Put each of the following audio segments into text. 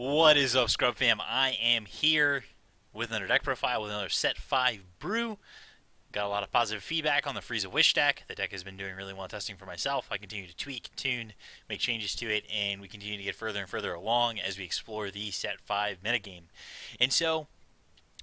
What is up, Scrub Fam? I am here with another deck profile with another Set 5 brew. Got a lot of positive feedback on the Freeze of Wish deck. The deck has been doing really well testing for myself. I continue to tweak, tune, make changes to it, and we continue to get further and further along as we explore the Set 5 metagame. And so,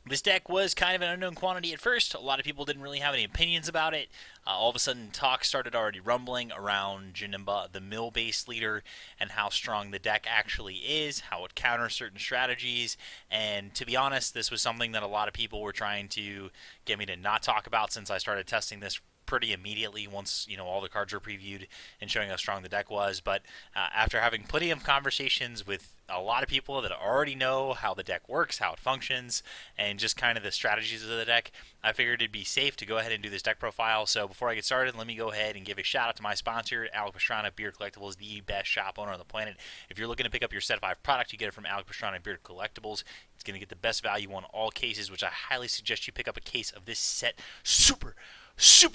this deck was kind of an unknown quantity at first. A lot of people didn't really have any opinions about it. All of a sudden, talk started already rumbling around Janemba, the mill-based leader, and how strong the deck actually is, how it counters certain strategies. And to be honest, this was something that a lot of people were trying to get me to not talk about since I started testing this pretty immediately once all the cards were previewed and showing how strong the deck was. But after having plenty of conversations with a lot of people that already know how the deck works, how it functions, and just kind of the strategies of the deck, I figured it'd be safe to go ahead and do this deck profile. So before I get started, let me go ahead and give a shout out to my sponsor, Alec Pastrana Beard Collectibles, the best shop owner on the planet. If you're looking to pick up your Set 5 product, you get it from Alec Pastrana Beard Collectibles. It's going to get the best value on all cases, which I highly suggest you pick up a case of this set. Super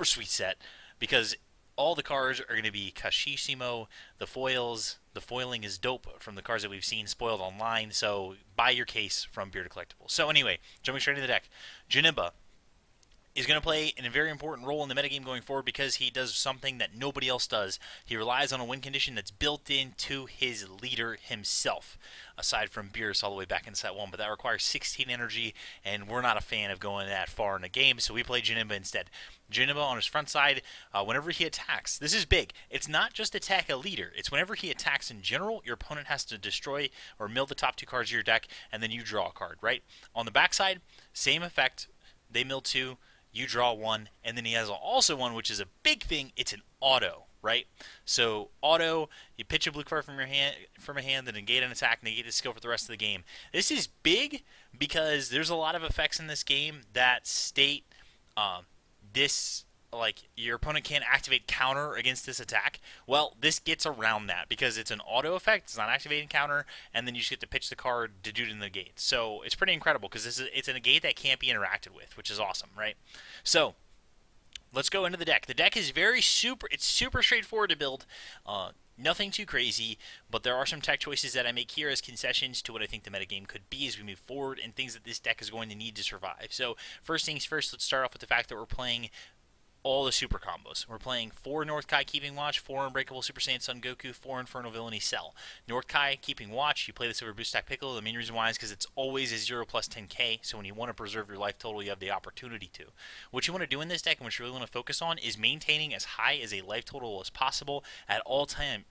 sweet set, because all the cards are going to be Kashishimo. The foiling is dope from the cards that we've seen spoiled online, so buy your case from Bearded Collectibles. So anyway, jumping straight into the deck, Janemba is going to play a very important role in the metagame going forward because he does something that nobody else does. He relies on a win condition that's built into his leader himself, aside from Beerus all the way back in set 1, but that requires 16 energy, and we're not a fan of going that far in a game, so we play Janemba instead. Janemba on his front side, whenever he attacks, this is big. It's not just attack a leader. It's whenever he attacks in general, your opponent has to destroy or mill the top 2 cards of your deck, and then you draw a card, right? On the backside, same effect. They mill 2. You draw 1, and then he has also one, which is a big thing. It's an auto, right? So auto, you pitch a blue card from a hand, then negate an attack, negate the skill for the rest of the game. This is big because there's a lot of effects in this game that state like your opponent can't activate counter against this attack. Well, this gets around that because it's an auto effect. It's not activating counter, and then you just get to pitch the card to do it in the negate. So it's pretty incredible because it's a negate that can't be interacted with, which is awesome, right? So let's go into the deck. The deck is it's super straightforward to build. Nothing too crazy, but there are some tech choices that I make here as concessions to what I think the metagame could be as we move forward and things that this deck is going to need to survive. So first things first, let's start off with the fact that we're playing all the super combos. We're playing 4 North Kai Keeping Watch, 4 Unbreakable Super Saiyan Son Goku, 4 Infernal Villainy Cell. North Kai Keeping Watch, you play this over Boost Stack Piccolo. The main reason why is because it's always a 0 plus 10k, so when you want to preserve your life total, you have the opportunity to. What you want to do in this deck and what you really want to focus on is maintaining as high as a life total as possible at all times.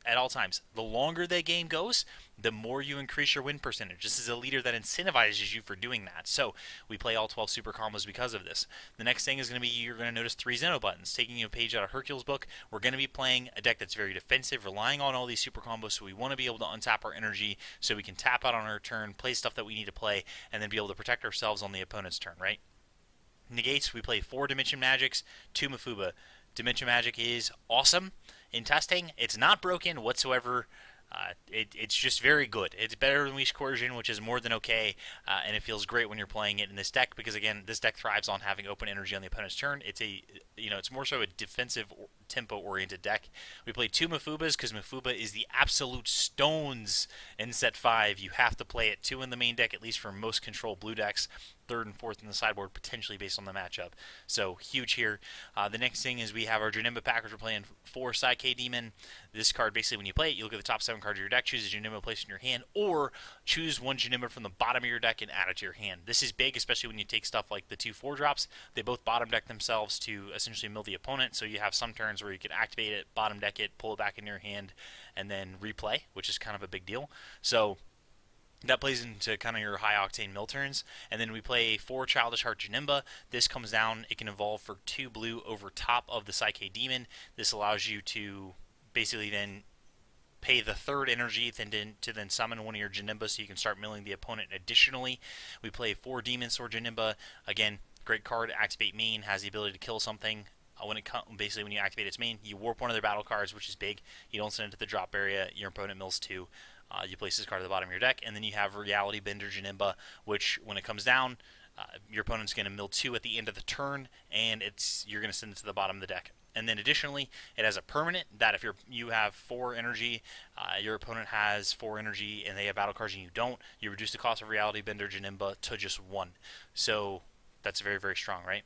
The longer the game goes, the more you increase your win percentage. This is a leader that incentivizes you for doing that. So we play all 12 super combos because of this. The next thing is going to be, you're going to notice 3 Zeno buttons. Taking a page out of Hercule's book, we're going to be playing a deck that's very defensive, relying on all these super combos, so we want to be able to untap our energy so we can tap out on our turn, play stuff that we need to play, and then be able to protect ourselves on the opponent's turn, right? Negates, we play 4 Dimension Magics, 2 Mafuba. Dimension Magic is awesome in testing. It's not broken whatsoever. It's just very good. It's better than Leash Coercion, which is more than okay, and it feels great when you're playing it in this deck because, again, this deck thrives on having open energy on the opponent's turn. It's more so a defensive tempo-oriented deck. We play 2 Mafubas because Mafuba is the absolute stones in set 5. You have to play it 2 in the main deck, at least for most control blue decks. 3rd and 4th in the sideboard, potentially based on the matchup. So, huge here. The next thing is we have our Janemba package. We're playing 4 Psyche Demon. This card, basically, when you play it, you look at the top 7 cards of your deck, choose a Janemba placed in your hand, or choose 1 Janemba from the bottom of your deck and add it to your hand. This is big, especially when you take stuff like the 2 4-drops. They both bottom deck themselves to essentially mill the opponent, so you have some turns where you can activate it, bottom deck it, pull it back in your hand, and then replay, which is kind of a big deal. So that plays into kind of your high-octane mill turns. And then we play 4 Childish Heart Janemba. This comes down. It can evolve for 2 blue over top of the Psyche Demon. This allows you to basically then pay the 3rd energy to then summon one of your Janemba so you can start milling the opponent additionally. We play 4 Demon Sword Janemba. Again, great card. Activate main. Has the ability to kill something. Basically, when you activate its main, you warp one of their battle cards, which is big. You don't send it to the drop area. Your opponent mills 2. You place this card at the bottom of your deck, and then you have Reality Bender Janemba, which, when it comes down, your opponent's going to mill 2 at the end of the turn, and you're going to send it to the bottom of the deck. And then additionally, it has a permanent that if you have 4 energy, your opponent has 4 energy, and they have battle cards and you don't, you reduce the cost of Reality Bender Janemba to just 1. So that's very, very strong, right?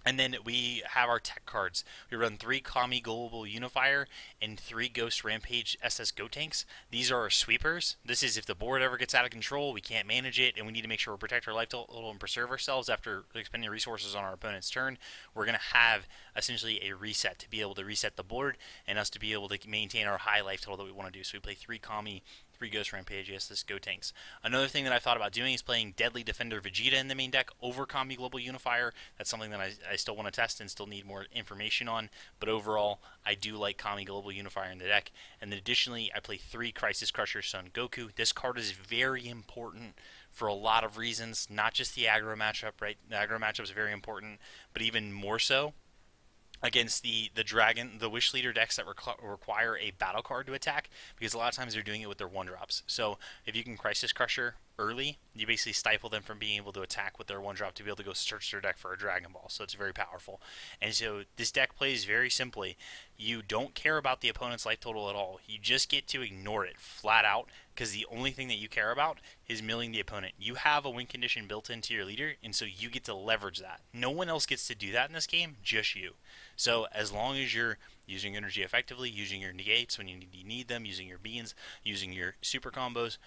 And then we have our tech cards. We run 3 Kami Global Unifier and 3 Ghost Rampage SS Go Tanks. These are our sweepers. This is if the board ever gets out of control, we can't manage it, and we need to make sure we protect our life total and preserve ourselves after expending resources on our opponent's turn. We're going to have essentially a reset to be able to reset the board and us to be able to maintain our high life total that we want to do. So we play 3 Kami, 3 Ghost Rampage, SS Go Tanks. Another thing that I thought about doing is playing Deadly Defender Vegeta in the main deck over Kami Global Unifier. That's something that I still want to test and still need more information on, but overall, I do like Kami Global Unifier in the deck. And then additionally, I play 3 Crisis Crusher Son Goku. This card is very important for a lot of reasons, not just the aggro matchup, right? The aggro matchup is very important, but even more so against the Wish Leader decks that require a battle card to attack, because a lot of times they're doing it with their 1-drops. So if you can Crisis Crusher early, you basically stifle them from being able to attack with their 1-drop to be able to go search their deck for a Dragon Ball. So it's very powerful. And so this deck plays very simply. You don't care about the opponent's life total at all. You just get to ignore it flat out, because the only thing that you care about is milling the opponent. You have a win condition built into your leader, and so you get to leverage that. No one else gets to do that in this game, just you. So as long as you're using energy effectively, using your negates when you need them, using your beans, using your super combos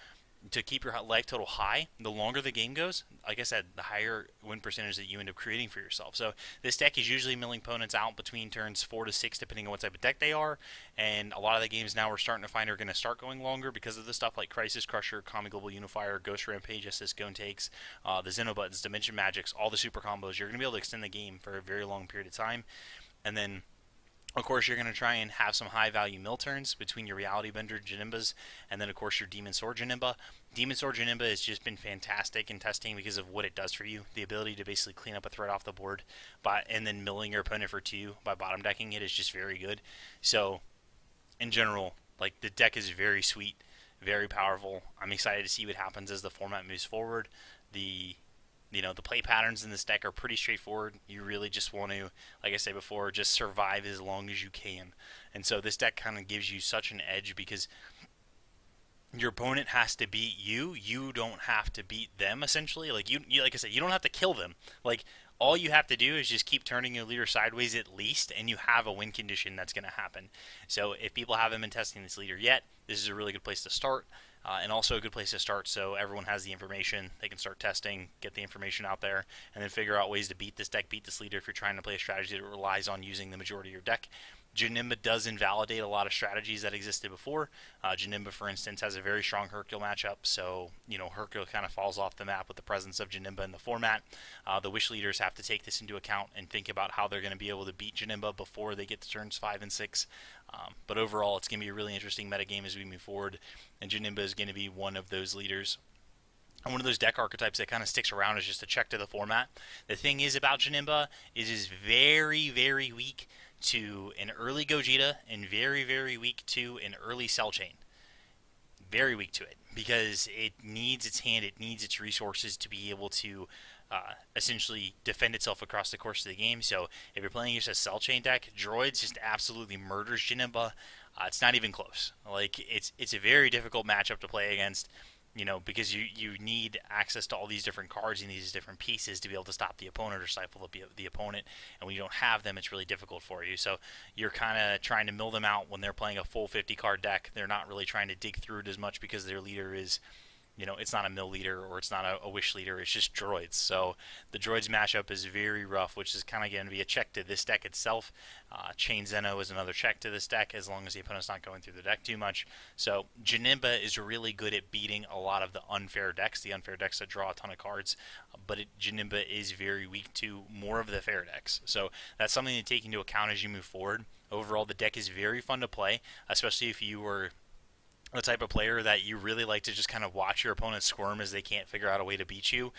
to keep your life total high, the longer the game goes, like I said, the higher win percentage that you end up creating for yourself. So this deck is usually milling opponents out between turns 4 to 6, depending on what type of deck they are. And a lot of the games now we're starting to find are going to start going longer because of the stuff like Crisis Crusher, Kami Global Unifier, Ghost Rampage, SS Go Takes, the Xeno Buttons, Dimension Magics, all the super combos. You're going to be able to extend the game for a very long period of time. And then, of course, you're going to try and have some high-value mill turns between your Reality Bender Janembas and then, of course, your Demon Sword Janemba. Demon Sword Janemba has just been fantastic in testing because of what it does for you. The ability to basically clean up a threat off the board and then milling your opponent for 2 by bottom decking it is just very good. So, in general, like, the deck is very sweet, very powerful. I'm excited to see what happens as the format moves forward. The play patterns in this deck are pretty straightforward. You really just want to, like I said before, just survive as long as you can. And so this deck kind of gives you such an edge because your opponent has to beat you. You don't have to beat them, essentially. Like like I said, you don't have to kill them. Like, all you have to do is just keep turning your leader sideways at least, and you have a win condition that's going to happen. So if people haven't been testing this leader yet, this is a really good place to start. And also a good place to start so everyone has the information. They can start testing, get the information out there, and then figure out ways to beat this deck, beat this leader if you're trying to play a strategy that relies on using the majority of your deck. Janemba does invalidate a lot of strategies that existed before. Janemba, for instance, has a very strong Hercule matchup, so Hercule kind of falls off the map with the presence of Janemba in the format. The Wish leaders have to take this into account and think about how they're going to be able to beat Janemba before they get to turns 5 and 6. But overall, it's going to be a really interesting metagame as we move forward, and Janemba is going to be one of those leaders. And one of those deck archetypes that kind of sticks around is just a check to the format. The thing is about Janemba is very, very weak to an early Gogeta and very, very weak to an early Cell Chain. Very weak to it because it needs its hand, it needs its resources to be able to essentially defend itself across the course of the game. So if you're playing against a Cell Chain deck, Droids just absolutely murders Janemba. It's not even close. Like, it's a very difficult matchup to play against, because you need access to all these different cards and these different pieces to be able to stop the opponent or stifle the opponent. And when you don't have them, it's really difficult for you. So you're kind of trying to mill them out when they're playing a full 50-card deck. They're not really trying to dig through it as much because their leader is, it's not a mill leader or it's not a wish leader. It's just droids. So the droids matchup is very rough, which is kind of going to be a check to this deck itself. Chain Zeno is another check to this deck as long as the opponent's not going through the deck too much. So Janemba is really good at beating a lot of the unfair decks that draw a ton of cards, but Janemba is very weak to more of the fair decks. So that's something to take into account as you move forward. Overall, the deck is very fun to play, especially if you were the type of player that you really like to just kind of watch your opponent squirm as they can't figure out a way to beat you,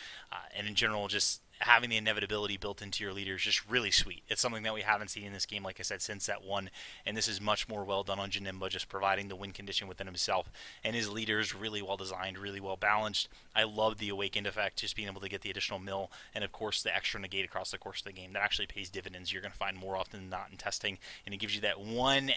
and in general just having the inevitability built into your leader is just really sweet. It's something that we haven't seen in this game, like I said, since set 1, and this is much more well done on Janemba, just providing the win condition within himself, and his leader is really well designed, really well balanced. I love the Awakened effect, just being able to get the additional mill, and of course the extra negate across the course of the game. That actually pays dividends. You're going to find more often than not in testing, and it gives you that one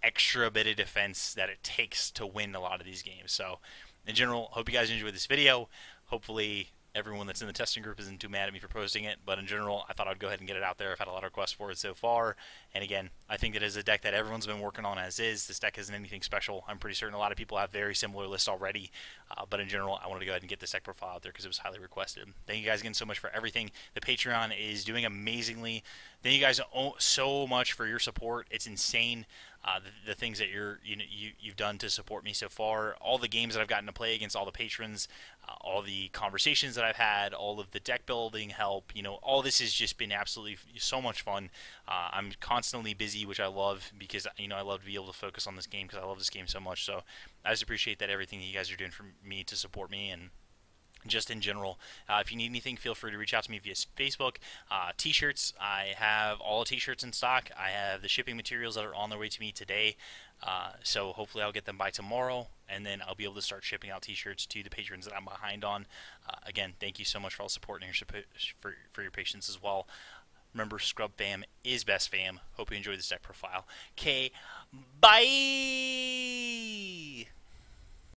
extra bit of defense that it takes to win a lot of these games. So in general, hope you guys enjoyed this video. Hopefully everyone that's in the testing group isn't too mad at me for posting it, but in general, I thought I'd go ahead and get it out there. I've had a lot of requests for it so far, and again, I think that is a deck that everyone's been working on as is. This deck isn't anything special. I'm pretty certain a lot of people have very similar lists already, but in general, I wanted to go ahead and get this deck profile out there because it was highly requested. Thank you guys again so much for everything. The Patreon is doing amazingly. Thank you guys so much for your support. It's insane. The things that you've done to support me so far, all the games that I've gotten to play against all the patrons, all the conversations that I've had, all of the deck building help, all this has just been absolutely so much fun. I'm constantly busy, which I love because I love to be able to focus on this game because I love this game so much. So I just appreciate that everything that you guys are doing for me to support me, and just in general, if you need anything, feel free to reach out to me via Facebook. T-shirts, I have all the T-shirts in stock. I have the shipping materials that are on their way to me today, so hopefully I'll get them by tomorrow, and then I'll be able to start shipping out T-shirts to the patrons that I'm behind on. Again, thank you so much for all the support and for your patience as well. Remember, Scrub Fam is best fam. Hope you enjoyed this deck profile. Okay, bye!